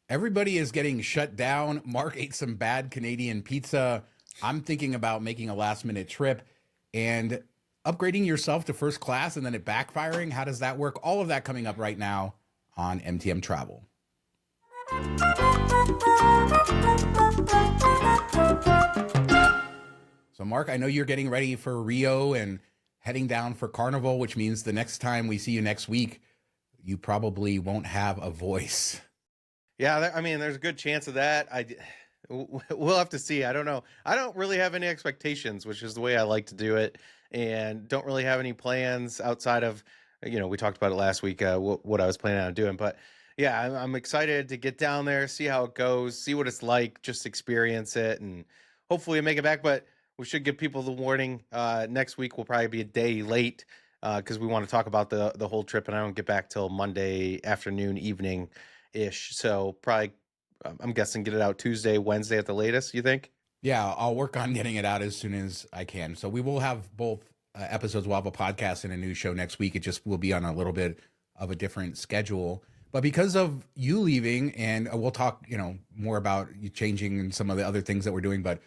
Everybody is getting shut down. Mark ate some bad Canadian pizza. I'm thinking about making a last minute trip and upgrading yourself to first class and then it backfiring. How does that work? All of that coming up right now on MTM Travel. So, Mark, I know you're getting ready for Rio and heading down for Carnival, which means the next time we see you next week, you probably won't have a voice. Yeah, I mean, there's a good chance of that. We'll have to see. I don't know. I don't really have any expectations, which is the way I like to do it, and don't really have any plans outside of, we talked about it last week, what I was planning on doing. But yeah, I'm excited to get down there, see how it goes, see what it's like, just experience it, and hopefully make it back. But we should give people the warning. Next week will probably be a day late because we want to talk about the whole trip, and I don't get back till Monday afternoon, evening ish. So probably, I'm guessing, get it out Tuesday, Wednesday at the latest. You think? Yeah, I'll work on getting it out as soon as I can. So we will have both episodes. We'll have a podcast and a new show next week. It just will be on a little bit of a different schedule. But because of you leaving, and we'll talk, more about you changing and some of the other things that we're doing. But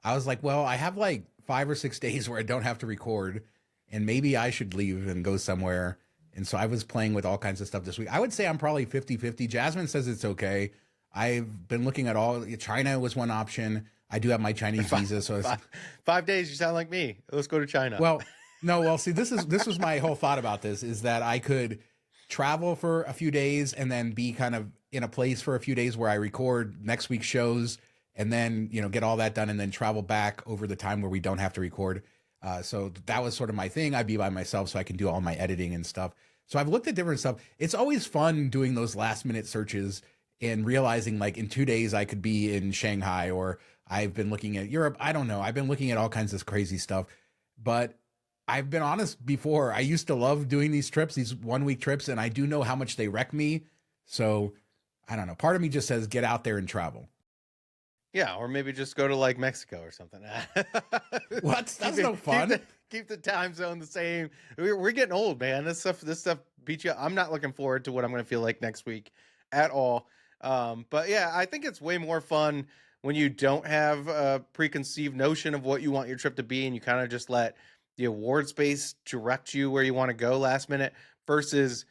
I was like, well, I have like 5 or 6 days where I don't have to record, and maybe I should leave and go somewhere. And so I was playing with all kinds of stuff this week. I would say I'm probably 50-50. Jasmine says it's okay. I've been looking at all. China was one option. I do have my Chinese visa, so it's, 5 days. You sound like me. Let's go to China. well, no, well, see, this was my whole thought about this is that I could travel for a few days and then be kind of in a place for a few days where I record next week's shows and then get all that done and then travel back over the time where we don't have to record. So that was sort of my thing. I'd be by myself so I can do all my editing and stuff. So I've looked at different stuff. It's always fun doing those last minute searches and realizing like in 2 days I could be in Shanghai, or I've been looking at Europe. I don't know. I've been looking at all kinds of crazy stuff, but I've been honest before. I used to love doing these trips, these 1 week trips, and I do know how much they wreck me. So I don't know. Part of me just says get out there and travel. Yeah, or maybe just go to like Mexico or something. What? That's no fun. Keep the time zone the same. We're getting old, man. This stuff beats you. I'm not looking forward to what I'm going to feel like next week at all. But yeah, I think it's way more fun when you don't have a preconceived notion of what you want your trip to be, and you kind of just let the award space direct you where you want to go last minute versus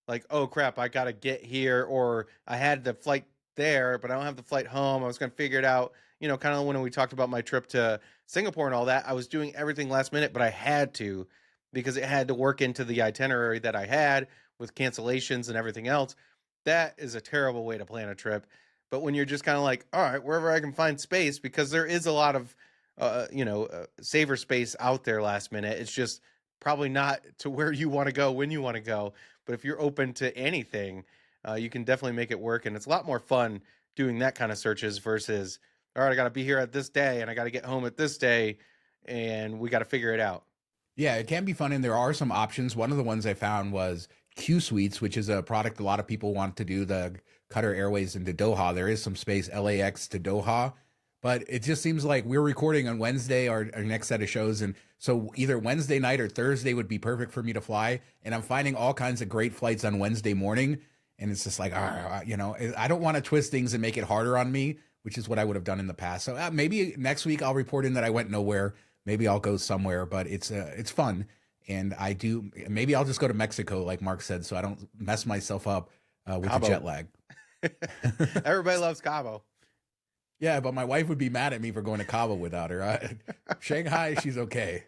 like, oh crap, I got to get here, or I had the flight there, but I don't have the flight home. I was going to figure it out. Kind of when we talked about my trip to Singapore and all that, I was doing everything last minute, but I had to because it had to work into the itinerary that I had with cancellations and everything else. That is a terrible way to plan a trip. But when you're just kind of like, all right, wherever I can find space, because there is a lot of, saver space out there last minute. It's just probably not to where you want to go when you want to go. But if you're open to anything, you can definitely make it work. And it's a lot more fun doing that kind of searches versus, all right, I got to be here at this day and I got to get home at this day and we got to figure it out. Yeah, it can be fun, and there are some options. One of the ones I found was Q Suites, which is a product a lot of people want to do, the Qatar Airways into Doha. There is some space, LAX to Doha, but it just seems like we're recording on Wednesday, our next set of shows, and so either Wednesday night or Thursday would be perfect for me to fly, and I'm finding all kinds of great flights on Wednesday morning, and it's just like, I don't want to twist things and make it harder on me, which is what I would have done in the past. So maybe next week I'll report in that I went nowhere. Maybe I'll go somewhere, but it's fun. And maybe I'll just go to Mexico, like Mark said, so I don't mess myself up with the Cabo. jet lag. Everybody loves Cabo. Yeah, but my wife would be mad at me for going to Cabo without her. Shanghai, she's okay.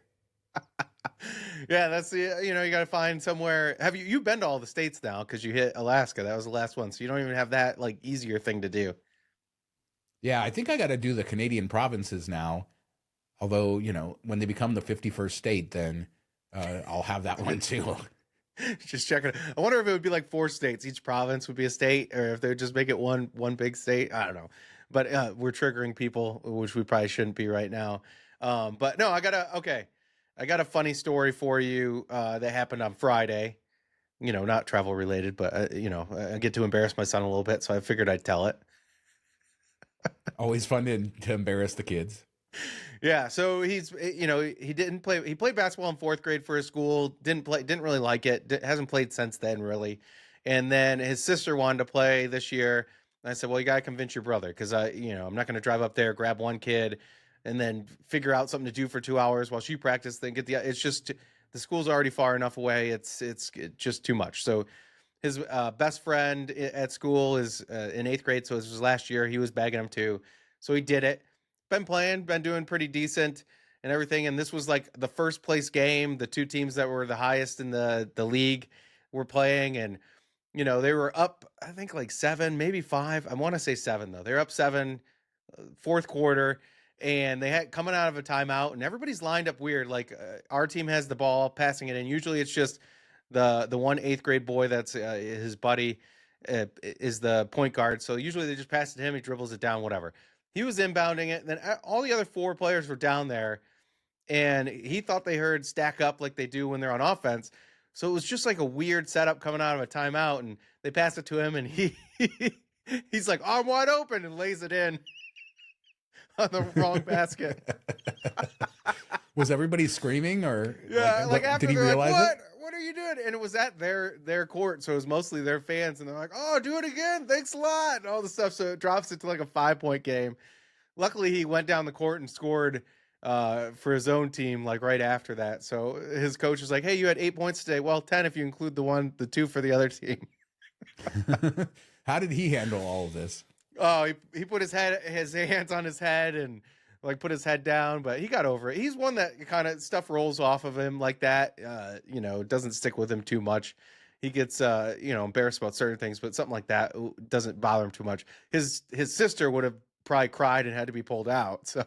Yeah, that's the, you got to find somewhere. Have you've been to all the states now because you hit Alaska. That was the last one. So you don't even have that like easier thing to do. Yeah, I think I got to do the Canadian provinces now. Although, when they become the 51st state, then I'll have that one too. Just checking. I wonder if it would be like 4 states. Each province would be a state, or if they would just make it one big state. I don't know. But we're triggering people, which we probably shouldn't be right now. But no, I got a funny story for you that happened on Friday. Not travel related, but I get to embarrass my son a little bit, so I figured I'd tell it. Always fun to embarrass the kids. Yeah, so he didn't play. He played basketball in 4th grade for his school. Didn't really like it. Hasn't played since then, really. And then his sister wanted to play this year, And I said, well, you got to convince your brother because I'm not going to drive up there, grab one kid, and then figure out something to do for 2 hours while she practices. Then it's just the school's already far enough away. It's just too much. So his best friend at school is in 8th grade, so it was his last year. He was begging him to, so he did it. Been playing, been doing pretty decent and everything. And this was like the first place game. The two teams that were the highest in the league were playing, and they were up, I think like 7, maybe 5. I want to say 7 though. They're up 7, fourth quarter, and they had coming out of a timeout, and everybody's lined up weird. Like our team has the ball, passing it in. Usually it's just the one 8th grade boy that's his buddy is the point guard. So usually they just pass it to him. He dribbles it down, whatever. He was inbounding it. And then all the other 4 players were down there, and he thought they heard stack up like they do when they're on offense. So it was just like a weird setup coming out of a timeout, and they pass it to him, and he's like, I'm wide open, and lays it in on the wrong basket. Was everybody screaming, or yeah, like after did he they're realize like, it? What are you doing? And it was at their court, so it was mostly their fans, and they're like, oh, do it again, thanks a lot, and all the stuff. So it drops it to like a 5-point game. Luckily, he went down the court and scored for his own team, like right after that. So his coach was like, hey, you had 8 points today. Well, 10 if you include the 2 for the other team. How did he handle all of this? Oh, he put his hands on his head and like put his head down, but he got over it. He's one that kind of stuff rolls off of him like that. Doesn't stick with him too much. He gets embarrassed about certain things, but something like that doesn't bother him too much. His sister would have probably cried and had to be pulled out. So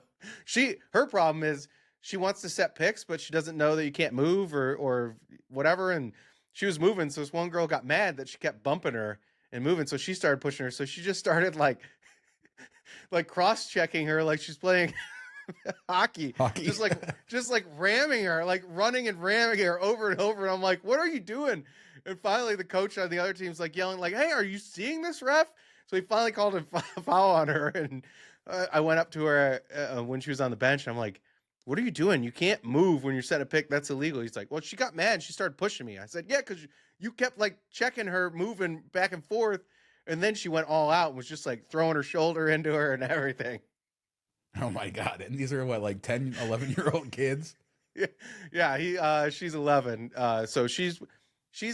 her problem is she wants to set picks, but she doesn't know that you can't move or whatever. And she was moving, so this one girl got mad that she kept bumping her and moving, so she started pushing her. So she just started like cross-checking her like she's playing hockey. just like ramming her, like running and ramming her over and over. And I'm like, what are you doing? And finally the coach on the other team's like yelling like, hey, are you seeing this, ref? So he finally called a foul on her, and I went up to her when she was on the bench, and I'm like, what are you doing? You can't move when you're setting a pick. That's illegal. He's like, well, she got mad. She started pushing me. I said, yeah, because you kept like checking her, moving back and forth. And then she went all out and was just like throwing her shoulder into her and everything. Oh my God. And these are what, like 10, 11-year-old kids? Yeah. She's 11. So she's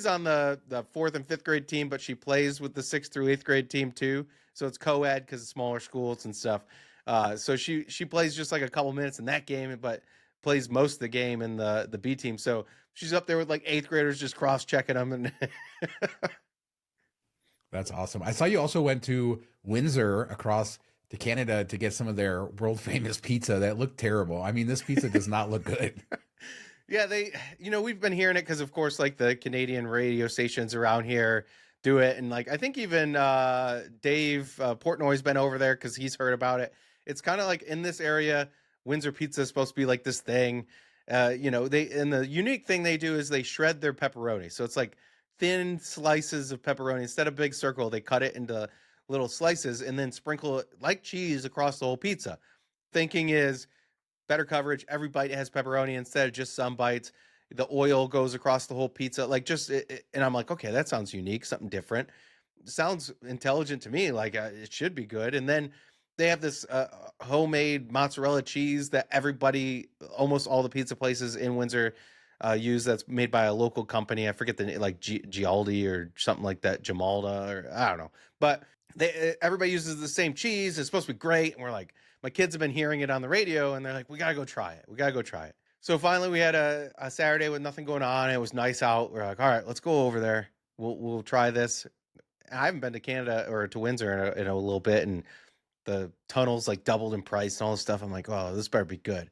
on the 4th and 5th grade team, but she plays with the 6th through 8th grade team too. So it's co-ed because it's smaller schools and stuff. So she plays just like a couple minutes in that game, but plays most of the game in the B team. So she's up there with like 8th graders just cross-checking them. And That's awesome. I saw you also went to Windsor across to Canada to get some of their world famous pizza that looked terrible. I mean, this pizza does not look good. Yeah, we've been hearing it because, of course, like the Canadian radio stations around here do it. And like, I think even Dave Portnoy's been over there because he's heard about it. It's kind of like in this area, Windsor pizza is supposed to be like this thing. The unique thing they do is they shred their pepperoni. So it's like thin slices of pepperoni. Instead of big circle, they cut it into little slices and then sprinkle it like cheese across the whole pizza. Thinking is better coverage. Every bite has pepperoni instead of just some bites. The oil goes across the whole pizza, like and I'm like, okay, that sounds unique, something different. Sounds intelligent to me. Like it should be good. And then they have this homemade mozzarella cheese that almost all the pizza places in Windsor use. That's made by a local company. I forget the name, like Gialdi or something like that, Jamalda, or I don't know. But everybody uses the same cheese. It's supposed to be great. And we're like, my kids have been hearing it on the radio, and they're like, we got to go try it. So finally we had a Saturday with nothing going on. It was nice out. We're like, all right, let's go over there. We'll try this. I haven't been to Canada or to Windsor in a little bit, and the tunnels like doubled in price and all this stuff. I'm like, oh, this better be good.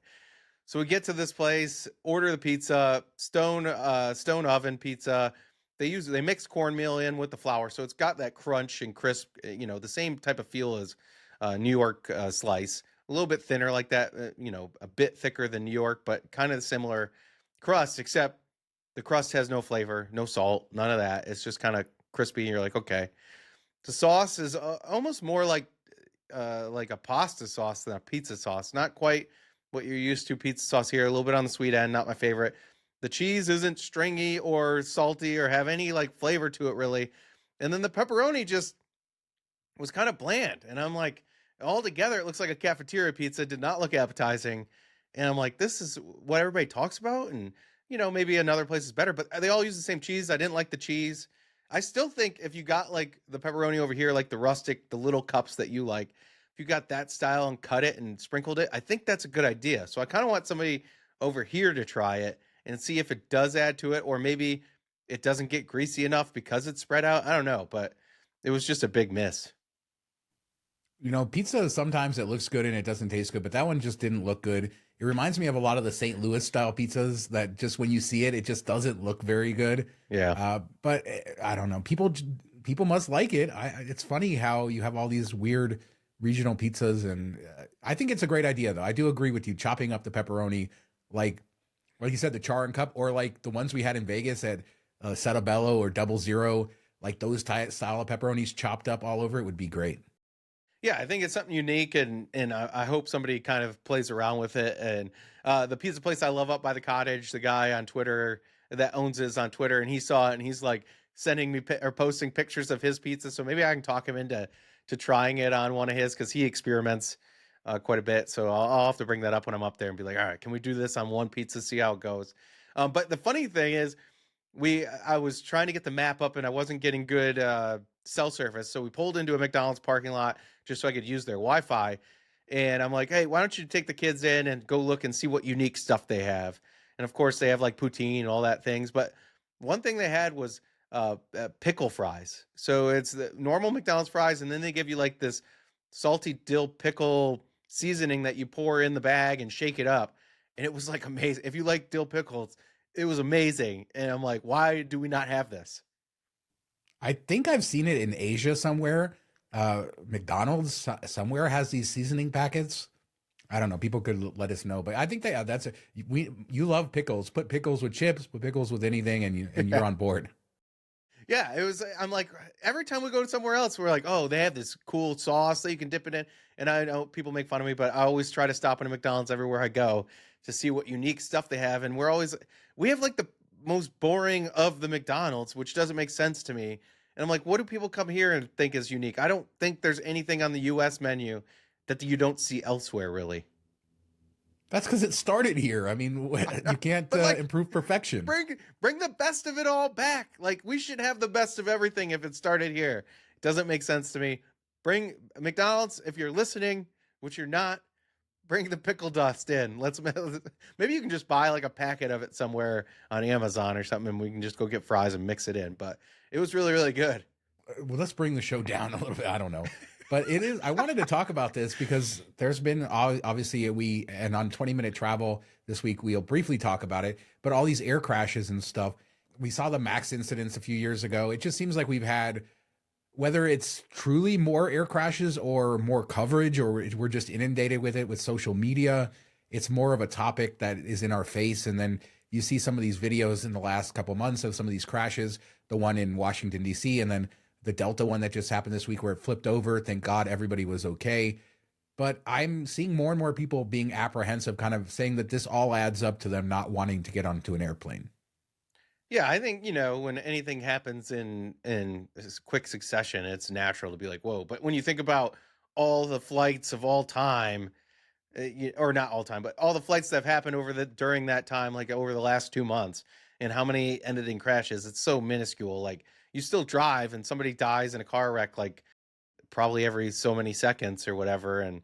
So we get to this place, order the pizza, stone oven pizza. They mix cornmeal in with the flour, so it's got that crunch and crisp, the same type of feel as New York slice. A little bit thinner like that, a bit thicker than New York, but kind of similar crust, except the crust has no flavor, no salt, none of that. It's just kind of crispy, and you're like, okay. The sauce is almost more like a pasta sauce than a pizza sauce. Not quite what you're used to pizza sauce here. A little bit on the sweet end, not my favorite. The cheese isn't stringy or salty or have any like flavor to it really. And then the pepperoni just was kind of bland. And I'm like, all together, it looks like a cafeteria pizza. Did not look appetizing. And I'm like, this is what everybody talks about. And, maybe another place is better, but they all use the same cheese. I didn't like the cheese. I still think if you got like the pepperoni over here, like the rustic, the little cups that you like, if you got that style and cut it and sprinkled it, I think that's a good idea. So I kind of want somebody over here to try it and see if it does add to it, or maybe it doesn't get greasy enough because it's spread out. I don't know, but it was just a big miss. Pizza sometimes it looks good and it doesn't taste good, but that one just didn't look good. It reminds me of a lot of the St. Louis style pizzas that just when you see it, it just doesn't look very good. Yeah. But I don't know. People must like it. It's funny how you have all these weird regional pizzas, and I think it's a great idea though. I do agree with you. Chopping up the pepperoni, like you said, the char and cup, or like the ones we had in Vegas at Settebello or Double Zero, like those style of pepperonis chopped up all over it would be great. Yeah, I think it's something unique, and I hope somebody kind of plays around with it. And the pizza place I love up by the cottage, the guy on Twitter that owns it is on Twitter, and he saw it, and he's like sending me or posting pictures of his pizza. So maybe I can talk him into trying it on one of his, because he experiments quite a bit. So I'll have to bring that up when I'm up there and be like, all right, can we do this on one pizza, see how it goes? But the funny thing is, I was trying to get the map up and I wasn't getting good cell service. So we pulled into a McDonald's parking lot just so I could use their Wi-Fi. And I'm like, hey, why don't you take the kids in and go look and see what unique stuff they have? And of course, they have like poutine and all that things. But one thing they had was pickle fries. So it's the normal McDonald's fries, and then they give you like this salty dill pickle seasoning that you pour in the bag and shake it up. And it was like amazing. If you like dill pickles, it was amazing. And I'm like, why do we not have this? I think I've seen it in Asia somewhere. McDonald's somewhere has these seasoning packets. I don't know. People could let us know, but I think that's it. You love pickles. Put pickles with chips. Put pickles with anything, and you're on board. Yeah, it was. I'm like, every time we go to somewhere else, we're like, oh, they have this cool sauce that you can dip it in. And I know people make fun of me, but I always try to stop in a McDonald's everywhere I go to see what unique stuff they have. And we have like the most boring of the McDonald's, which doesn't make sense to me. And I'm like, what do people come here and think is unique? I don't think there's anything on the U.S. menu that you don't see elsewhere, really. That's because it started here. I mean, you can't But like, improve perfection. bring the best of it all back. Like, we should have the best of everything if it started here. It doesn't make sense to me. Bring McDonald's, if you're listening, which you're not, bring the pickle dust in. Maybe you can just buy like a packet of it somewhere on Amazon or something, and we can just go get fries and mix it in. But it was really, really good. Well, let's bring the show down a little bit. I don't know. But it is, I wanted to talk about this because there's been obviously and on 20-minute travel this week, we'll briefly talk about it, but all these air crashes and stuff. We saw the Max incidents a few years ago. It just seems like we've had, whether it's truly more air crashes or more coverage, or we're just inundated with it with social media, it's more of a topic that is in our face. And then you see some of these videos in the last couple months of some of these crashes, the one in Washington, D.C., and then the Delta one that just happened this week where it flipped over. Thank God everybody was okay. But I'm seeing more and more people being apprehensive, kind of saying that this all adds up to them not wanting to get onto an airplane. Yeah, I think, when anything happens in quick succession, it's natural to be like, whoa. But when you think about all the flights of all time, or not all time, but all the flights that have happened during that time, like over the last 2 months, and how many ended in crashes, it's so minuscule. Like, you still drive and somebody dies in a car wreck, like probably every so many seconds or whatever. And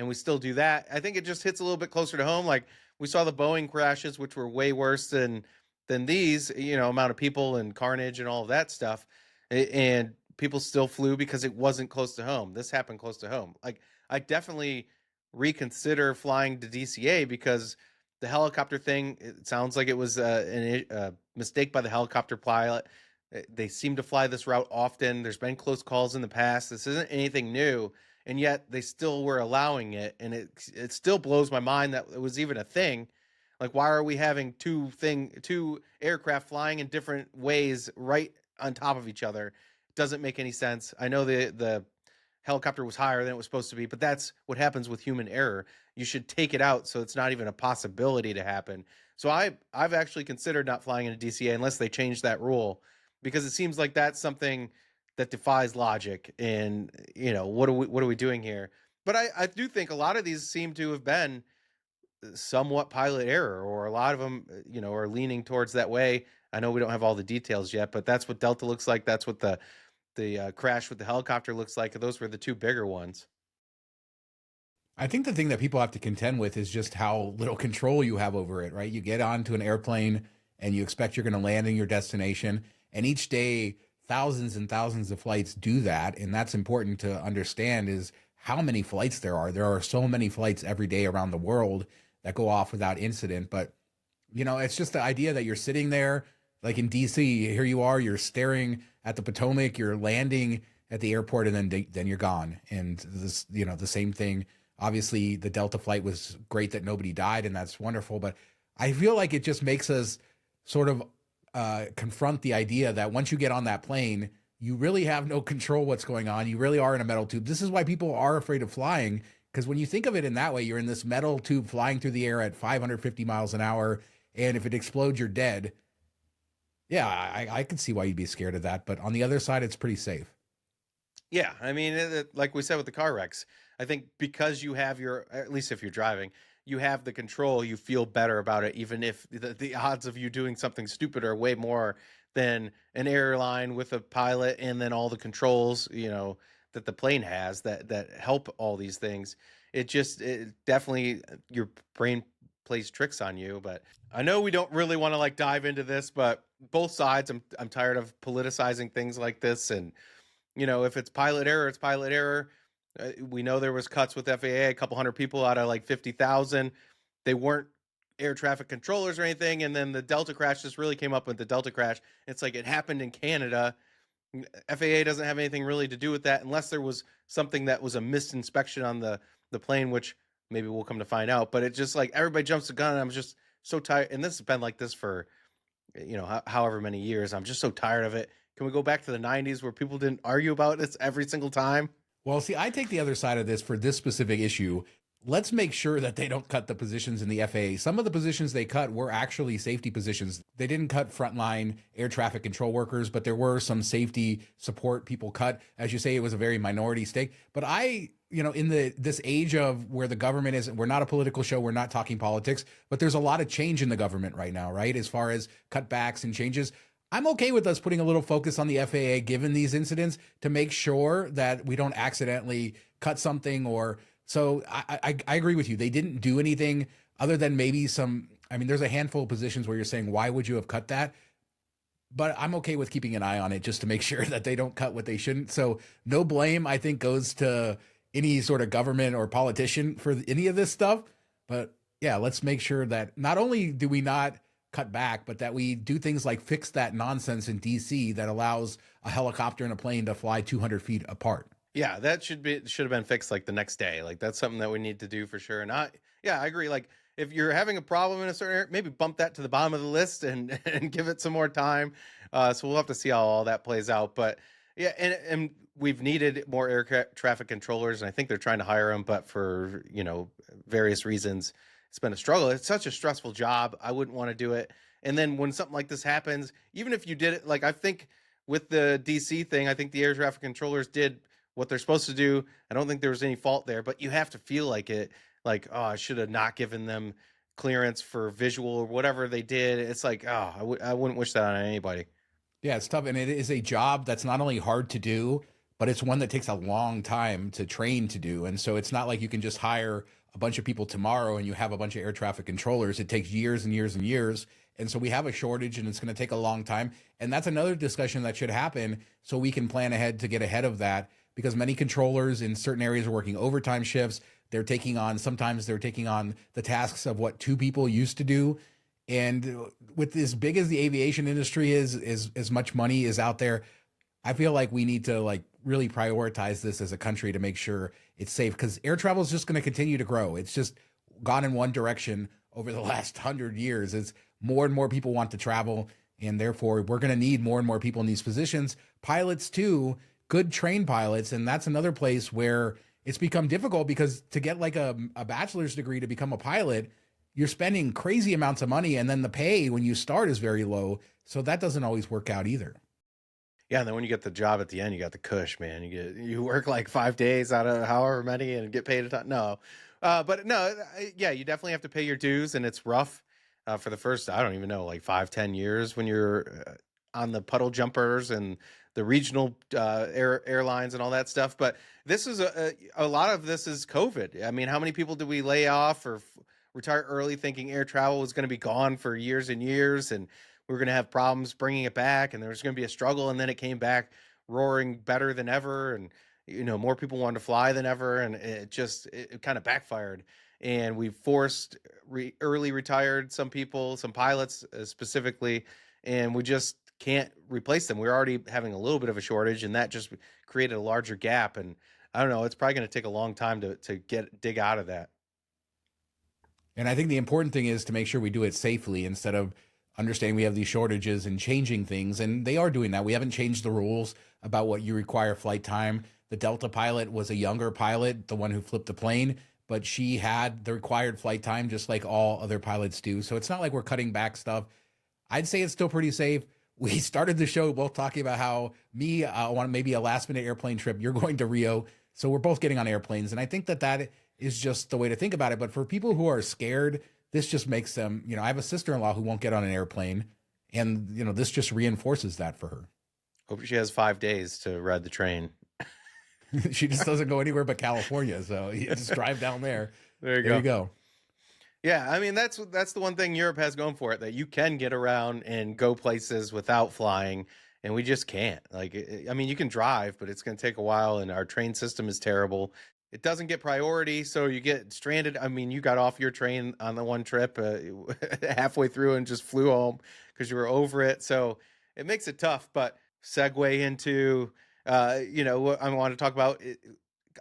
we still do that. I think it just hits a little bit closer to home. Like, we saw the Boeing crashes, which were way worse than these, amount of people and carnage and all of that stuff. And people still flew because it wasn't close to home. This happened close to home. Like, I definitely reconsider flying to DCA because the helicopter thing, it sounds like it was a mistake by the helicopter pilot. They seem to fly this route often. There's been close calls in the past. This isn't anything new, and yet they still were allowing it. And it still blows my mind that it was even a thing. Like, why are we having two aircraft flying in different ways right on top of each other? It doesn't make any sense. I know the helicopter was higher than it was supposed to be, but that's what happens with human error. You should take it out so it's not even a possibility to happen. So I've actually considered not flying into DCA unless they change that rule, because it seems like that's something that defies logic. And what are we doing here? But I do think a lot of these seem to have been somewhat pilot error, or a lot of them, are leaning towards that way. I know we don't have all the details yet, but that's what Delta looks like. That's what the crash with the helicopter looks like. Those were the two bigger ones. I think the thing that people have to contend with is just how little control you have over it, right? You get onto an airplane and you expect you're going to land in your destination. And each day, thousands and thousands of flights do that. And that's important to understand is how many flights there are. There are so many flights every day around the world that go off without incident. But, it's just the idea that you're sitting there, like in DC, here you are, you're staring at the Potomac, you're landing at the airport, and then you're gone. And this, the same thing. Obviously, the Delta flight was great that nobody died, and that's wonderful. But I feel like it just makes us sort of confront the idea that once you get on that plane, you really have no control what's going on. You really are in a metal tube. This is why people are afraid of flying, because when you think of it in that way, you're in this metal tube flying through the air at 550 miles an hour, and if it explodes, you're dead. Yeah, I can see why you'd be scared of that. But on the other side, it's pretty safe. Yeah, I mean, like we said with the car wrecks, I think because you have at least if you're driving, you have the control, you feel better about it, even if the odds of you doing something stupid are way more than an airline with a pilot and then all the controls, that the plane has that help all these things. It definitely, your brain plays tricks on you. But I know we don't really want to like dive into this, but both sides, I'm tired of politicizing things like this. And if it's pilot error, it's pilot error. We know there was cuts with FAA, a couple hundred people out of like 50,000. They weren't air traffic controllers or anything. And then the Delta crash just really came up with the Delta crash. It's like it happened in Canada. FAA doesn't have anything really to do with that unless there was something that was a missed inspection on the plane, which maybe we'll come to find out. But it's just like everybody jumps the gun. And I'm just so tired. And this has been like this for, however many years. I'm just so tired of it. Can we go back to the 90s where people didn't argue about this every single time? Well, see, I take the other side of this for this specific issue. Let's make sure that they don't cut the positions in the FAA. Some of the positions they cut were actually safety positions. They didn't cut frontline air traffic control workers, but there were some safety support people cut. As you say, it was a very minority stake. But in this age of where the government is, we're not a political show, we're not talking politics, but there's a lot of change in the government right now, right? As far as cutbacks and changes. I'm okay with us putting a little focus on the FAA given these incidents to make sure that we don't accidentally cut something so I agree with you. They didn't do anything other than maybe there's a handful of positions where you're saying, why would you have cut that? But I'm okay with keeping an eye on it just to make sure that they don't cut what they shouldn't. So no blame, I think, goes to any sort of government or politician for any of this stuff. But yeah, let's make sure that not only do we not cut back, but that we do things like fix that nonsense in DC that allows a helicopter and a plane to fly 200 feet apart. Yeah, that should have been fixed like the next day. Like that's something that we need to do for sure. And I agree. Like if you're having a problem in a certain area, maybe bump that to the bottom of the list and give it some more time. So we'll have to see how all that plays out. But yeah, and we've needed more air traffic controllers, and I think they're trying to hire them, but for various reasons, it's been a struggle. It's such a stressful job. I wouldn't want to do it. And then when something like this happens, even if you did it, like I think with the DC thing, I think the air traffic controllers did what they're supposed to do. I don't think there was any fault there, but you have to feel like it, like, oh, I should have not given them clearance for visual or whatever they did. It's like, oh, I wouldn't wish that on anybody. Yeah, it's tough. And it is a job that's not only hard to do, but it's one that takes a long time to train to do. And so it's not like you can just hire a bunch of people tomorrow and you have a bunch of air traffic controllers. It takes years and years and years. And so we have a shortage and it's going to take a long time. And that's another discussion that should happen so we can plan ahead to get ahead of that, because many controllers in certain areas are working overtime shifts. Sometimes they're taking on the tasks of what two people used to do. And with as big as the aviation industry is, as much money is out there, I feel like we need to like really prioritize this as a country to make sure it's safe, because air travel is just going to continue to grow. It's just gone in one direction over the last 100 years. It's more and more people want to travel, and therefore we're going to need more and more people in these positions. Pilots too, good trained pilots. And that's another place where it's become difficult, because to get like a bachelor's degree to become a pilot, you're spending crazy amounts of money, and then the pay when you start is very low. So that doesn't always work out either. Yeah, and then when you get the job at the end, you got the cush, man. You work like 5 days out of however many and get paid a ton. No, but no, yeah, you definitely have to pay your dues, and it's rough for the first, I don't even know, like 5, 10 years when you're on the puddle jumpers and the regional airlines and all that stuff. But this is a lot of this is COVID. I mean, how many people did we lay off or retire early thinking air travel was going to be gone for years and years, and we were going to have problems bringing it back, and there was going to be a struggle, and then it came back roaring better than ever, and more people wanted to fly than ever, and it kind of backfired, and we forced early retired some people, some pilots specifically, and we just can't replace them. We're already having a little bit of a shortage, and that just created a larger gap, and I don't know, it's probably going to take a long time to dig out of that. And I think the important thing is to make sure we do it safely instead of understanding we have these shortages and changing things. And they are doing that. We haven't changed the rules about what you require flight time. The Delta pilot was a younger pilot, the one who flipped the plane, but she had the required flight time just like all other pilots do. So it's not like we're cutting back stuff. I'd say it's still pretty safe. We started the show both talking about how me want maybe a last minute airplane trip. You're going to Rio. So we're both getting on airplanes. And I think that is just the way to think about it. But for people who are scared, this just makes them, I have a sister-in-law who won't get on an airplane. And, this just reinforces that for her. Hope she has 5 days to ride the train. She just doesn't go anywhere but California. So you just drive down there. There you go. Yeah, I mean, that's the one thing Europe has going for it, that you can get around and go places without flying, and we just can't. Like, I mean, you can drive, but it's going to take a while, and our train system is terrible. It doesn't get priority, so you get stranded. I mean, you got off your train on the one trip halfway through and just flew home because you were over it. So it makes it tough. But segue into, what I want to talk about,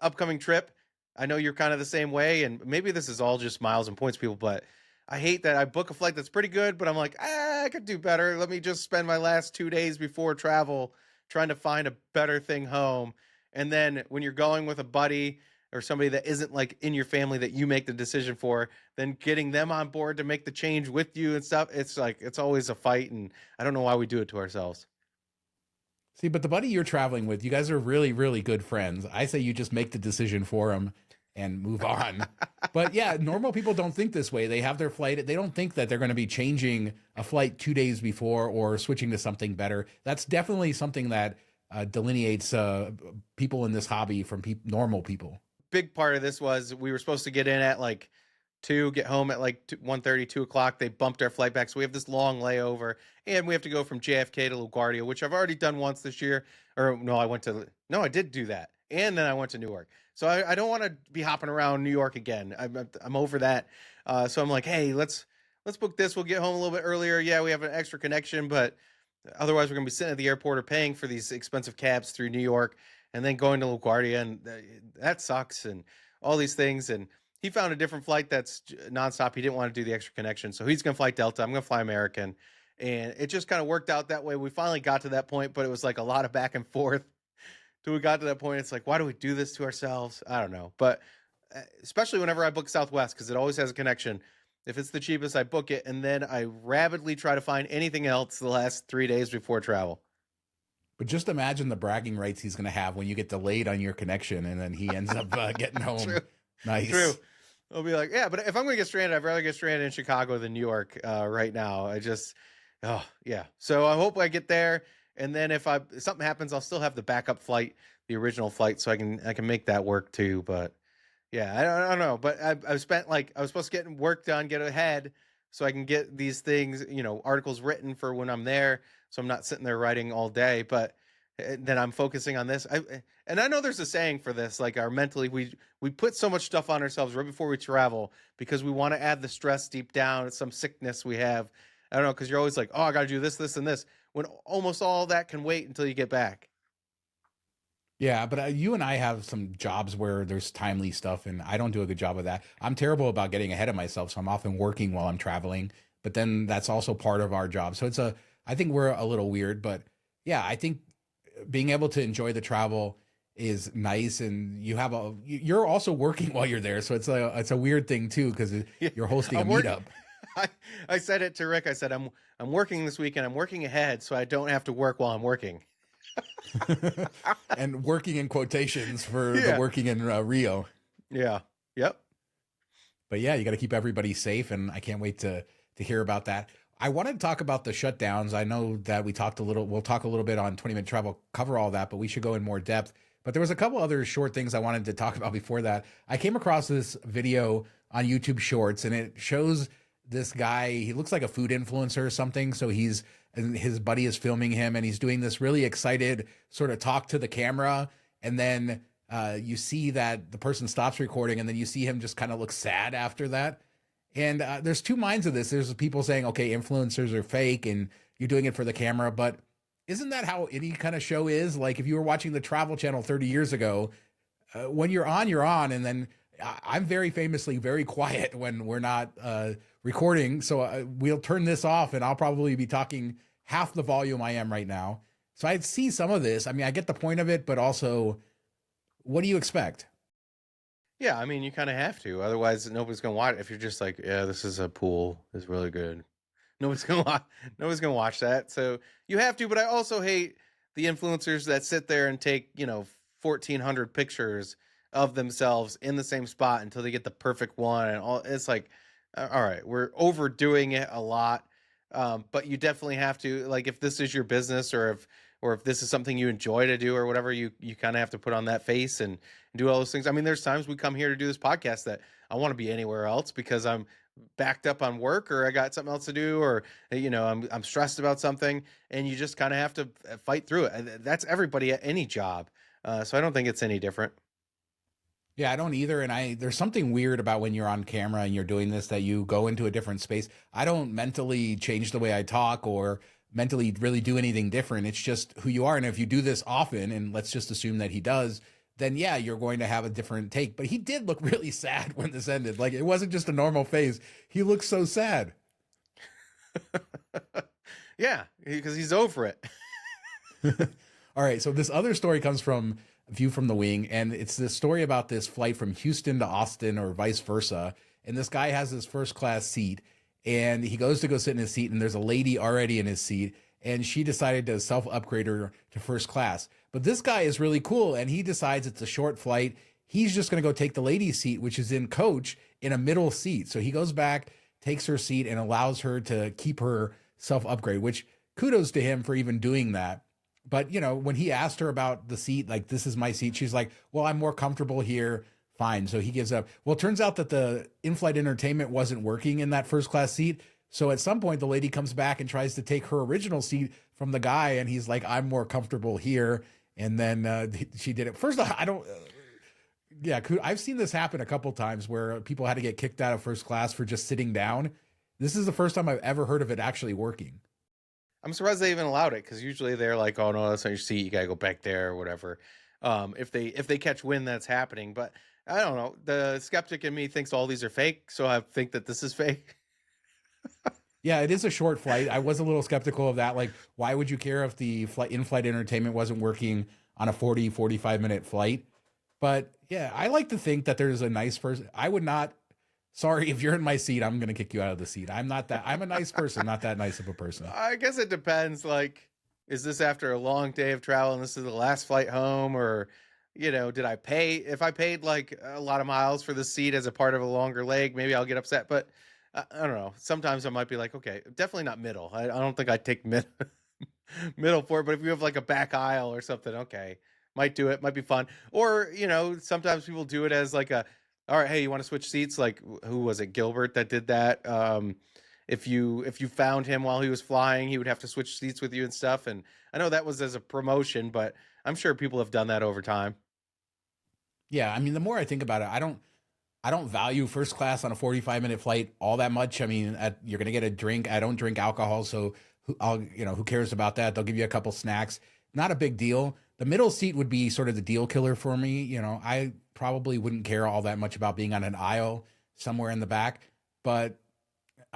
upcoming trip. I know you're kind of the same way, and maybe this is all just miles and points, people, but I hate that I book a flight that's pretty good, but I'm like, I could do better. Let me just spend my last 2 days before travel trying to find a better thing home. And then when you're going with a buddy or somebody that isn't like in your family that you make the decision for, then getting them on board to make the change with you and stuff, it's like, it's always a fight, and I don't know why we do it to ourselves. See, but the buddy you're traveling with, you guys are really, really good friends. I say you just make the decision for him and move on. But yeah, normal people don't think this way. They have their flight. They don't think that they're going to be changing a flight 2 days before or switching to something better. That's definitely something that delineates people in this hobby from normal people. Big part of this was we were supposed to get in at like 2, get home at like 1:30, 2 o'clock. They bumped our flight back. So we have this long layover, and we have to go from JFK to LaGuardia, which I've already done once this year. Or no, I did do that. And then I went to Newark. So I don't want to be hopping around New York again. I'm over that. So I'm like, hey, let's book this. We'll get home a little bit earlier. Yeah, we have an extra connection, but otherwise we're going to be sitting at the airport or paying for these expensive cabs through New York and then going to LaGuardia, and that sucks, and all these things. And he found a different flight that's nonstop. He didn't want to do the extra connection, so he's going to fly Delta. I'm going to fly American. And it just kind of worked out that way. We finally got to that point, but it was like a lot of back and forth till we got to that point. It's like, why do we do this to ourselves? I don't know. But especially whenever I book Southwest, because it always has a connection. If it's the cheapest, I book it, and then I rapidly try to find anything else the last 3 days before travel. But just imagine the bragging rights he's going to have when you get delayed on your connection, and then he ends up getting home. True. Nice. True. I'll be like, yeah, but if I'm going to get stranded, I'd rather get stranded in Chicago than New York right now. Yeah. So I hope I get there, and then if something happens, I'll still have the backup flight, the original flight, so I can make that work too. But yeah, I don't know. But I spent I was supposed to get work done, get ahead, so I can get these things, articles written for when I'm there, so I'm not sitting there writing all day. But then I'm focusing on this. I know there's a saying for this, like mentally, we put so much stuff on ourselves right before we travel because we want to add the stress deep down. It's some sickness we have. I don't know, because you're always like, oh, I got to do this, this, and this, when almost all that can wait until you get back. Yeah, but you and I have some jobs where there's timely stuff, and I don't do a good job of that. I'm terrible about getting ahead of myself, so I'm often working while I'm traveling, but then that's also part of our job. So I think we're a little weird, but yeah, I think being able to enjoy the travel is nice, and you're also working while you're there, so it's a weird thing too, because you're hosting a meetup. I said it to Rick. I said I'm working this weekend. I'm working ahead, so I don't have to work while I'm working. And working in quotations for the Yeah. working in Rio. Yeah. Yep. But yeah, you got to keep everybody safe, and I can't wait to hear about that. I wanted to talk about the shutdowns. I know that we'll talk a little bit on 20 Minute Travel, cover all that, but we should go in more depth. But there was a couple other short things I wanted to talk about before that. I came across this video on YouTube Shorts, and it shows this guy. He looks like a food influencer or something. So and his buddy is filming him, and he's doing this really excited sort of talk to the camera. And then you see that the person stops recording, and then you see him just kind of look sad after that. And there's two minds of this. There's people saying, okay, influencers are fake and you're doing it for the camera. But isn't that how any kind of show is? Like if you were watching the Travel Channel 30 years ago, when you're on, you're on. And then I'm very famously very quiet when we're not recording. So we'll turn this off and I'll probably be talking half the volume I am right now. So I see some of this. I mean, I get the point of it, but also, what do you expect? Yeah, I mean, you kind of have to. Otherwise, nobody's going to watch it. If you're just like, yeah, this is a pool. It's really good. Nobody's going to watch that. So you have to. But I also hate the influencers that sit there and take, 1,400 pictures of themselves in the same spot until they get the perfect one. And all it's like, all right, we're overdoing it a lot. But you definitely have to, like, if this is your business or if this is something you enjoy to do or whatever, you kind of have to put on that face and do all those things. I mean, there's times we come here to do this podcast that I want to be anywhere else because I'm backed up on work or I got something else to do or, I'm stressed about something, and you just kind of have to fight through it. That's everybody at any job. So I don't think it's any different. Yeah, I don't either. And there's something weird about when you're on camera and you're doing this, that you go into a different space. I don't mentally change the way I talk or mentally really do anything different. It's just who you are. And if you do this often, and let's just assume that he does, then yeah, you're going to have a different take. But he did look really sad when this ended. Like it wasn't just a normal face. He looked so sad. Yeah, because he's over it. All right. So this other story comes from View from the Wing, and it's this story about this flight from Houston to Austin or vice versa. And this guy has his first class seat, and he goes to go sit in his seat, and there's a lady already in his seat, and she decided to self-upgrade her to first class. But this guy is really cool, and he decides it's a short flight. He's just going to go take the lady's seat, which is in coach, in a middle seat. So he goes back, takes her seat, and allows her to keep her self-upgrade, which kudos to him for even doing that. But, when he asked her about the seat, like, this is my seat, she's like, well, I'm more comfortable here. Fine. So he gives up. Well, it turns out that the in-flight entertainment wasn't working in that first class seat. So at some point, the lady comes back and tries to take her original seat from the guy. And he's like, I'm more comfortable here. And then she did it. First off, I've seen this happen a couple times where people had to get kicked out of first class for just sitting down. This is the first time I've ever heard of it actually working. I'm surprised they even allowed it, because usually they're like, "Oh no, that's not your seat. You gotta go back there or whatever." If they catch wind that's happening, but I don't know. The skeptic in me thinks all these are fake, so I think that this is fake. Yeah, it is a short flight. I was a little skeptical of that. Like, why would you care if the in-flight entertainment wasn't working on a 45 minute flight? But yeah, I like to think that there's a nice person. I would not. Sorry, if you're in my seat, I'm going to kick you out of the seat. I'm not that. I'm a nice person, not that nice of a person. I guess it depends. Like, is this after a long day of travel and this is the last flight home, or, did I pay? If I paid like a lot of miles for the seat as a part of a longer leg, maybe I'll get upset. But I don't know. Sometimes I might be like, okay, definitely not middle. I don't think I'd take middle for it. But if you have like a back aisle or something, okay, might do it. Might be fun. Or, sometimes people do it as like all right, hey, you want to switch seats? Like, who was it? Gilbert that did that. If you found him while he was flying, he would have to switch seats with you and stuff. And I know that was as a promotion, but I'm sure people have done that over time. Yeah, I mean, the more I think about it, I don't value first class on a 45-minute flight all that much. I mean, you're going to get a drink. I don't drink alcohol, so who cares about that? They'll give you a couple snacks. Not a big deal. The middle seat would be sort of the deal killer for me. I probably wouldn't care all that much about being on an aisle somewhere in the back. But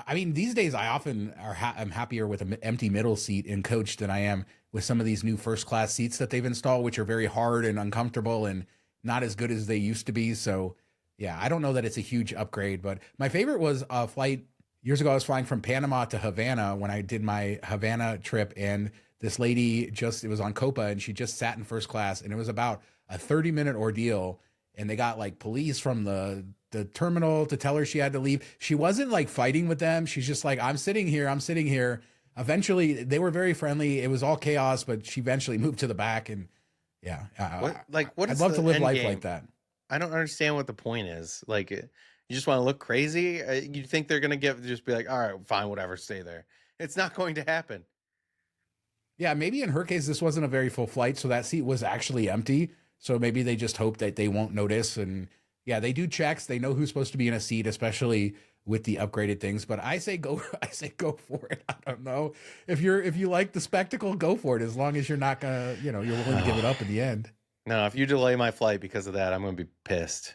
I mean, these days I often I'm happier with an empty middle seat in coach than I am with some of these new first class seats that they've installed, which are very hard and uncomfortable and not as good as they used to be. So yeah, I don't know that it's a huge upgrade, but my favorite was a flight years ago. I was flying from Panama to Havana when I did my Havana trip, and this lady it was on Copa and she just sat in first class and it was about a 30-minute ordeal. And they got like police from the terminal to tell her she had to leave. She wasn't like fighting with them. She's just like, I'm sitting here. I'm sitting here. Eventually, they were very friendly. It was all chaos, but she eventually moved to the back. And yeah, What I'd is love the to live end life game? like that. I don't understand what the point is. Like, you just want to look crazy. You think they're gonna just be like, all right, fine, whatever, stay there. It's not going to happen. Yeah, maybe in her case, this wasn't a very full flight. So that seat was actually empty. So maybe they just hope that they won't notice. And yeah, they do checks. They know who's supposed to be in a seat, especially with the upgraded things. But I say go, I say go for it. I don't know if you like the spectacle, go for it. As long as you're not gonna, you're willing to give it up in the end. No, if you delay my flight because of that, I'm going to be pissed.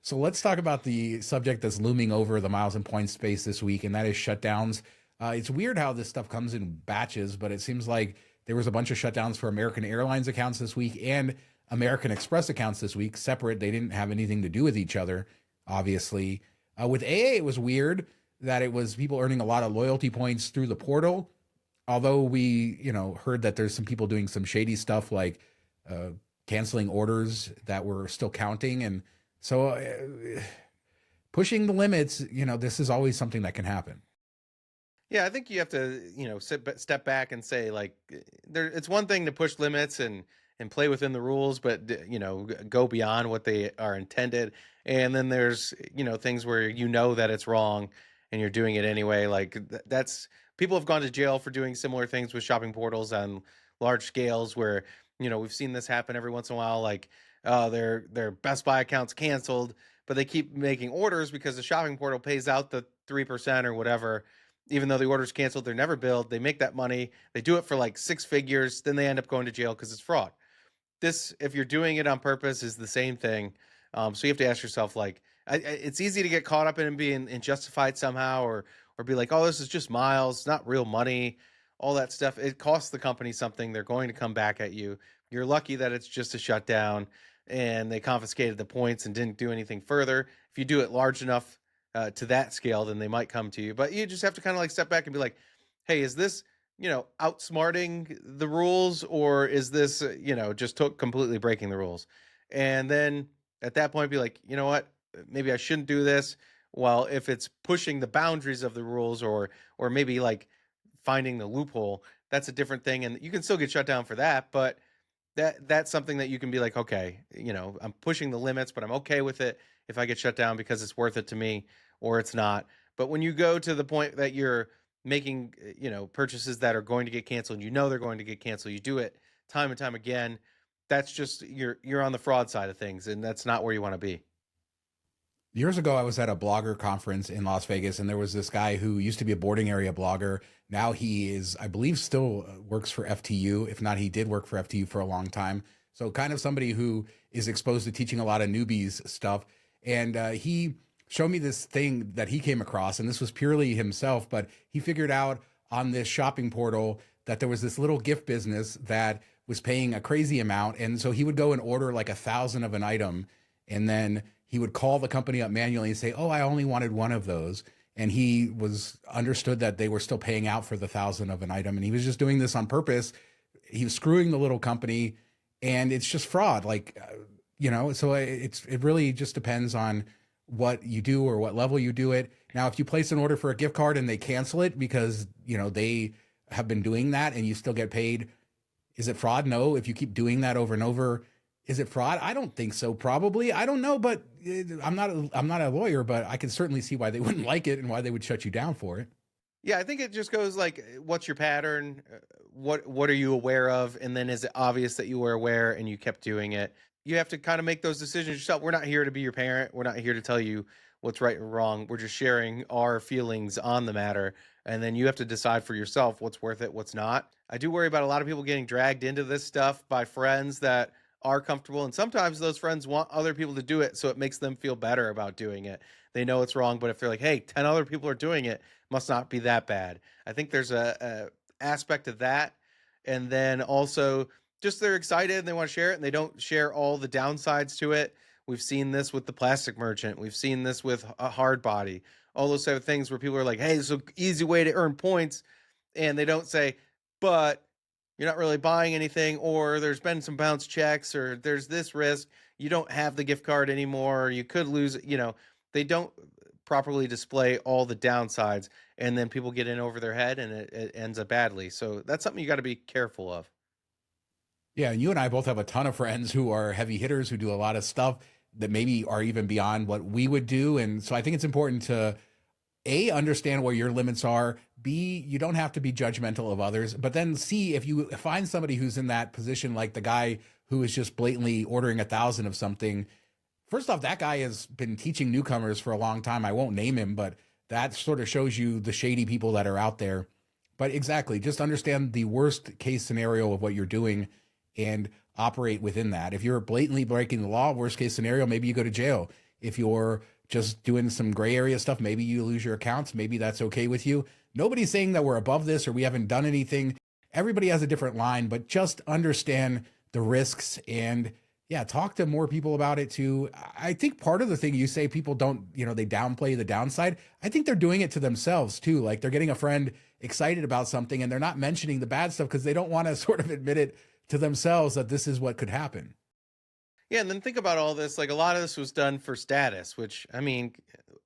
So let's talk about the subject that's looming over the miles and points space this week, and that is shutdowns. It's weird how this stuff comes in batches, but it seems like there was a bunch of shutdowns for American Airlines accounts this week and American Express accounts this week, separate. They didn't have anything to do with each other, obviously. With AA, it was weird that it was people earning a lot of loyalty points through the portal. Although we, heard that there's some people doing some shady stuff like canceling orders that were still counting. And so pushing the limits, this is always something that can happen. Yeah, I think you have to, step back and say like, it's one thing to push limits and play within the rules, but go beyond what they are intended. And then there's things where that it's wrong and you're doing it anyway. Like that's people have gone to jail for doing similar things with shopping portals on large scales where we've seen this happen every once in a while. Like their Best Buy accounts canceled, but they keep making orders because the shopping portal pays out the 3% or whatever. Even though the order's canceled, they're never billed. They make that money. They do it for like six figures. Then they end up going to jail because it's fraud. This, if you're doing it on purpose, is the same thing. So you have to ask yourself, like, it's easy to get caught up in being justified somehow, or be like, oh, this is just miles, not real money, all that stuff. It costs the company something. They're going to come back at you. You're lucky that it's just a shutdown and they confiscated the points and didn't do anything further. If you do it large enough to that scale, then they might come to you. But you just have to kind of like step back and be like, hey, is this, outsmarting the rules, or is this, just completely breaking the rules? And then at that point, be like, you know what, maybe I shouldn't do this. Well, if it's pushing the boundaries of the rules, or maybe like finding the loophole, that's a different thing. And you can still get shut down for that. But that's something that you can be like, okay, I'm pushing the limits, but I'm okay with it if I get shut down because it's worth it to me, or it's not. But when you go to the point that you're making, purchases that are going to get canceled, they're going to get canceled, you do it time and time again, that's just, you're on the fraud side of things, and that's not where you want to be. Years ago, I was at a blogger conference in Las Vegas, and there was this guy who used to be a boarding area blogger. Now he is, I believe, still works for FTU. If not, he did work for FTU for a long time. So kind of somebody who is exposed to teaching a lot of newbies stuff. And he showed me this thing that he came across, and this was purely himself, but he figured out on this shopping portal that there was this little gift business that was paying a crazy amount. And so he would go and order like 1,000 of an item, and then he would call the company up manually and say, oh, I only wanted one of those. And he was understood that they were still paying out for the 1,000 of an item. And he was just doing this on purpose. He was screwing the little company, and it's just fraud. Like, so it really just depends on what you do or what level you do it. Now, if you place an order for a gift card and they cancel it because, they have been doing that and you still get paid, is it fraud? No. If you keep doing that over and over, is it fraud? I don't think so. Probably. I don't know, but I'm not a lawyer, but I can certainly see why they wouldn't like it and why they would shut you down for it. Yeah, I think it just goes like, what's your pattern? What are you aware of? And then is it obvious that you were aware and you kept doing it? You have to kind of make those decisions yourself. We're not here to be your parent. We're not here to tell you what's right or wrong. We're just sharing our feelings on the matter. And then you have to decide for yourself what's worth it, what's not. I do worry about a lot of people getting dragged into this stuff by friends that are comfortable. And sometimes those friends want other people to do it, so it makes them feel better about doing it. They know it's wrong, but if they're like, hey, 10 other people are doing it, must not be that bad. I think there's a aspect of that. And then also just they're excited and they want to share it, and they don't share all the downsides to it. We've seen this with the plastic merchant. We've seen this with a hard body, all those type of things where people are like, hey, it's an easy way to earn points. And they don't say, but you're not really buying anything, or there's been some bounce checks, or there's this risk. You don't have the gift card anymore. You could lose it. They don't properly display all the downsides, and then people get in over their head, and it ends up badly. So that's something you got to be careful of. Yeah, and you and I both have a ton of friends who are heavy hitters who do a lot of stuff that maybe are even beyond what we would do. And so I think it's important to A, understand where your limits are. B, you don't have to be judgmental of others. But then C, if you find somebody who's in that position, like the guy who is just blatantly ordering 1,000 of something, first off, that guy has been teaching newcomers for a long time. I won't name him, but that sort of shows you the shady people that are out there. But exactly, just understand the worst case scenario of what you're doing and operate within that. If you're blatantly breaking the law, worst case scenario, maybe you go to jail. If you're just doing some gray area stuff, maybe you lose your accounts. Maybe that's okay with you. Nobody's saying that we're above this or we haven't done anything. Everybody has a different line, but just understand the risks and yeah, talk to more people about it too. I think part of the thing you say people don't, they downplay the downside. I think they're doing it to themselves too. Like they're getting a friend excited about something and they're not mentioning the bad stuff because they don't want to sort of admit it to themselves that this is what could happen. Yeah, and then think about all this. Like a lot of this was done for status, which I mean,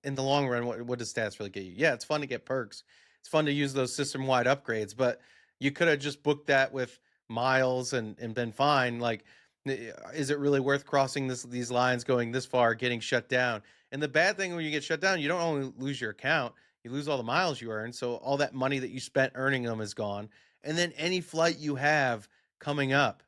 in the long run, what does status really get you? Yeah, it's fun to get perks. It's fun to use those system-wide upgrades, but you could have just booked that with miles and been fine. Like, is it really worth crossing these lines, going this far, getting shut down? And the bad thing when you get shut down, you don't only lose your account, you lose all the miles you earn. So all that money that you spent earning them is gone. And then any flight you have coming up,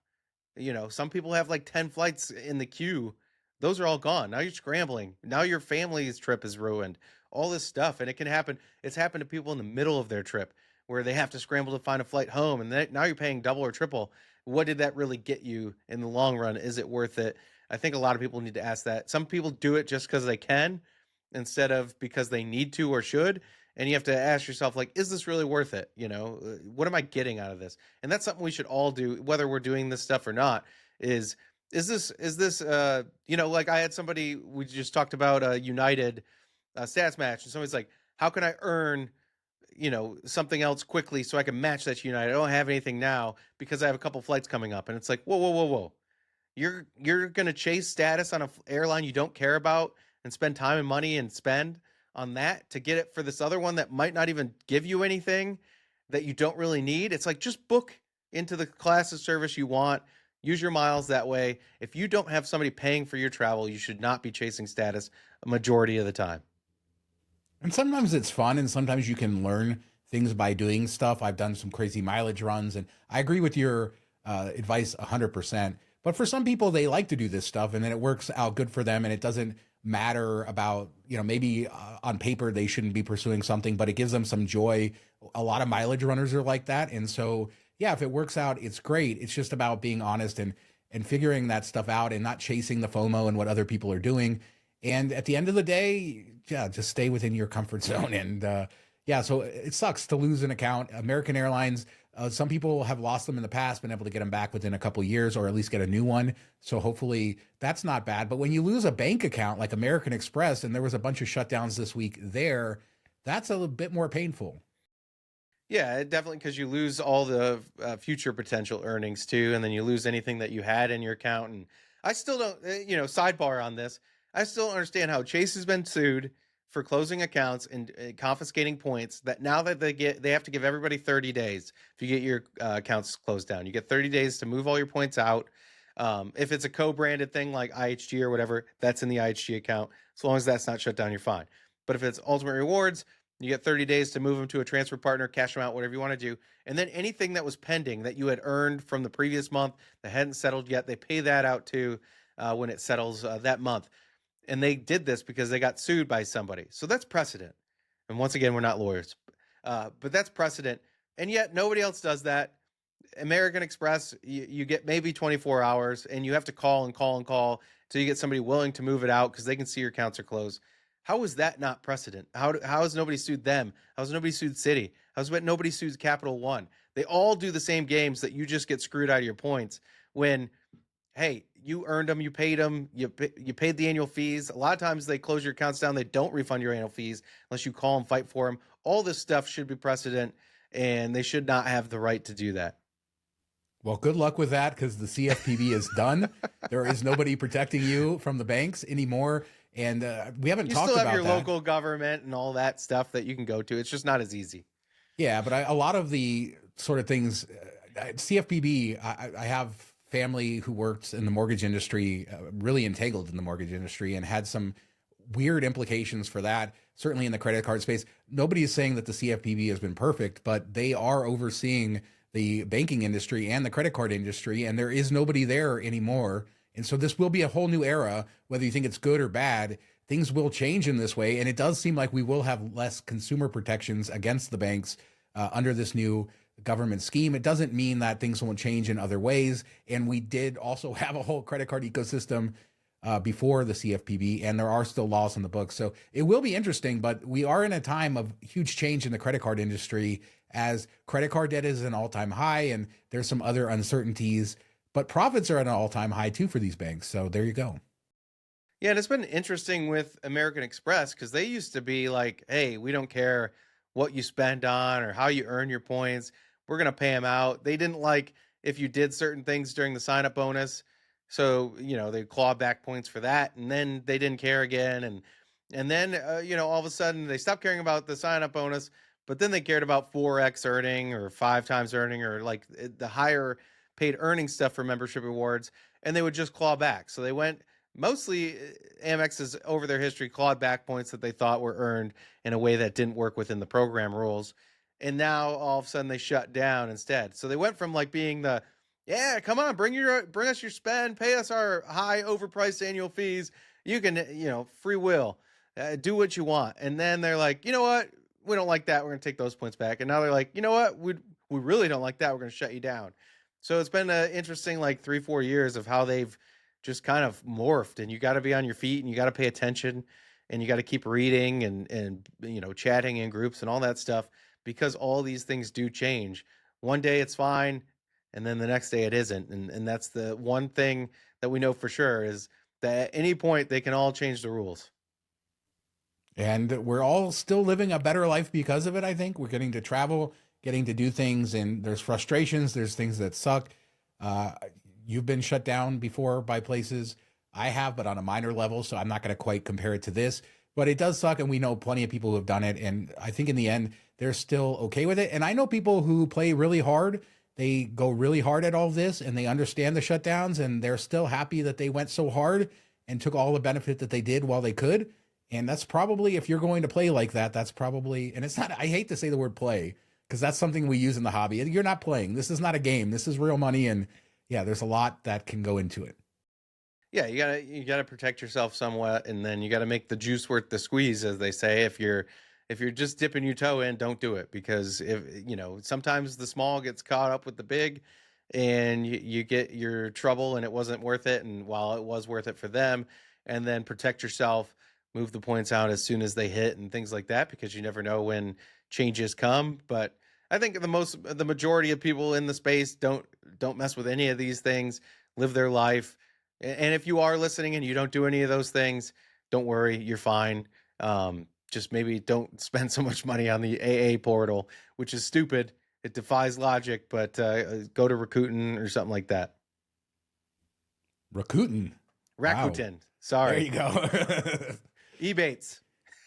some people have like 10 flights in the queue. Those are all gone. Now you're scrambling. Now your family's trip is ruined. All this stuff. And it can happen. It's happened to people in the middle of their trip where they have to scramble to find a flight home. And now you're paying double or triple. What did that really get you in the long run? Is it worth it? I think a lot of people need to ask that. Some people do it just because they can instead of because they need to or should. And you have to ask yourself, like, is this really worth it? What am I getting out of this? And that's something we should all do, whether we're doing this stuff or not. Is this like I had somebody, we just talked about a United stats match, and somebody's like, how can I earn something else quickly so I can match that to United? I don't have anything now because I have a couple flights coming up. And it's like, whoa, whoa, whoa, whoa. You're gonna chase status on a airline you don't care about and spend time and money and spend on that to get it for this other one that might not even give you anything that you don't really need. It's like, just book into the class of service you want. Use your miles that way. If you don't have somebody paying for your travel, you should not be chasing status a majority of the time. And sometimes it's fun and sometimes you can learn things by doing stuff. I've done some crazy mileage runs and I agree with your advice 100%. But for some people, they like to do this stuff and then it works out good for them and it doesn't matter about, maybe on paper they shouldn't be pursuing something, but it gives them some joy. A lot of mileage runners are like that. And so, yeah, if it works out, it's great. It's just about being honest and figuring that stuff out and not chasing the FOMO and what other people are doing. And at the end of the day, yeah, just stay within your comfort zone. And yeah, so it sucks to lose an account. American Airlines, some people have lost them in the past, been able to get them back within a couple of years or at least get a new one. So hopefully that's not bad. But when you lose a bank account like American Express, and there was a bunch of shutdowns this week there, that's a little bit more painful. Yeah, definitely, because you lose all the future potential earnings too, and then you lose anything that you had in your account. And I still don't, sidebar on this, I still don't understand how Chase has been sued for closing accounts and confiscating points. That now that they have to give everybody 30 days if you get your accounts closed down. You get 30 days to move all your points out. If it's a co-branded thing like IHG or whatever, that's in the IHG account. As long as that's not shut down, you're fine. But if it's Ultimate Rewards, you get 30 days to move them to a transfer partner, cash them out, whatever you want to do. And then anything that was pending that you had earned from the previous month that hadn't settled yet, they pay that out too when it settles that month. And they did this because they got sued by somebody. So that's precedent. And once again, we're not lawyers, but that's precedent. And yet nobody else does that. American Express, you get maybe 24 hours and you have to call and call and call till you get somebody willing to move it out because they can see your accounts are closed. How is that not precedent? How has nobody sued them? How has nobody sued Citi? How's nobody sued Capital One? They all do the same games that you just get screwed out of your points when, hey, you earned them, you paid them, you paid the annual fees. A lot of times they close your accounts down. They don't refund your annual fees unless you call and fight for them. All this stuff should be precedent. and they should not have the right to do that. Well, good luck with that, because the CFPB is done. There is nobody protecting you from the banks anymore. And we haven't talked about that. You still have your local government and all that stuff that you can go to. It's just not as easy. Yeah, but a lot of the sort of things, CFPB, I have family who worked in the mortgage industry, really entangled in the mortgage industry, and had some weird implications for that, certainly in the credit card space. Nobody is saying that the CFPB has been perfect, but they are overseeing the banking industry and the credit card industry, and there is nobody there anymore. And so this will be a whole new era, whether you think it's good or bad. Things will change in this way, and it does seem like we will have less consumer protections against the banks under this new government scheme. It doesn't mean that things won't change in other ways, and we did also have a whole credit card ecosystem before the CFPB, and there are still laws in the book. So it will be interesting, but we are in a time of huge change in the credit card industry, as credit card debt is an all-time high, and there's some other uncertainties, but profits are at an all-time high too for these banks. So there you go. Yeah, and it's been interesting with American Express, because they used to be like, hey, we don't care what you spend on or how you earn your points. We're going to pay them out. They didn't like if you did certain things during the sign-up bonus. So, they claw back points for that, and then they didn't care again. And then, all of a sudden they stopped caring about the sign-up bonus, but then they cared about 4x earning or 5 times earning, or like the higher paid earning stuff for membership rewards, and they would just claw back. So they went mostly, Amex has over their history clawed back points that they thought were earned in a way that didn't work within the program rules. And now all of a sudden they shut down instead. So they went from like being the, yeah, come on, bring us your spend, pay us our high overpriced annual fees. You can, free will, do what you want. And then they're like, you know what? We don't like that. We're going to take those points back. And now they're like, you know what? We really don't like that. We're going to shut you down. So it's been an interesting 3-4 years of how they've just kind of morphed, and you got to be on your feet, and you got to pay attention, and you got to keep reading and chatting in groups and all that stuff, because all these things do change. One day it's fine, and then the next day it isn't. And that's the one thing that we know for sure, is that at any point they can all change the rules. And we're all still living a better life because of it, I think. We're getting to travel, getting to do things, and there's frustrations, there's things that suck. You've been shut down before by places. I have, but on a minor level, so I'm not going to quite compare it to this. But it does suck, and we know plenty of people who have done it, and I think in the end, they're still okay with it. And I know people who play really hard. They go really hard at all of this, and they understand the shutdowns, and they're still happy that they went so hard and took all the benefit that they did while they could. And that's probably, if you're going to play like that, that's probably, and it's not, I hate to say the word play, because that's something we use in the hobby. You're not playing. This is not a game. This is real money. And yeah, there's a lot that can go into it. Yeah, you gotta protect yourself somewhat, and then you gotta make the juice worth the squeeze, as they say. If you're just dipping your toe in, don't do it, because if sometimes the small gets caught up with the big, and you get your trouble, and it wasn't worth it. And while it was worth it for them, and then protect yourself, move the points out as soon as they hit, and things like that, because you never know when changes come. But I think the majority of people in the space don't mess with any of these things, live their life. And if you are listening and you don't do any of those things, don't worry, you're fine. Just maybe don't spend so much money on the AA portal, which is stupid. It defies logic, but go to Rakuten or something like that. Rakuten. Rakuten. Wow. Sorry. There you go. Ebates.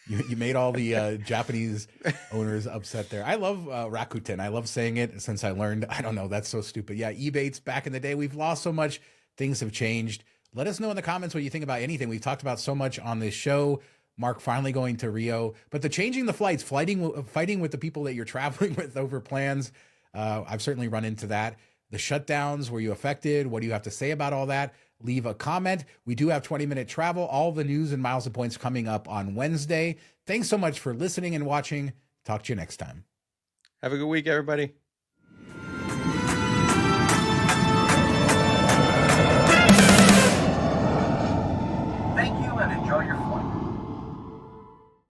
You made all the Japanese owners upset there. I love Rakuten. I love saying it since I learned. I don't know. That's so stupid. Yeah, Ebates back in the day. We've lost so much. Things have changed. Let us know in the comments what you think about anything. We've talked about so much on this show. Mark finally going to Rio. But the changing the flights, fighting with the people that you're traveling with over plans, I've certainly run into that. The shutdowns, were you affected? What do you have to say about all that? Leave a comment. We do have 20-minute travel. All the news and miles and points coming up on Wednesday. Thanks so much for listening and watching. Talk to you next time. Have a good week, everybody.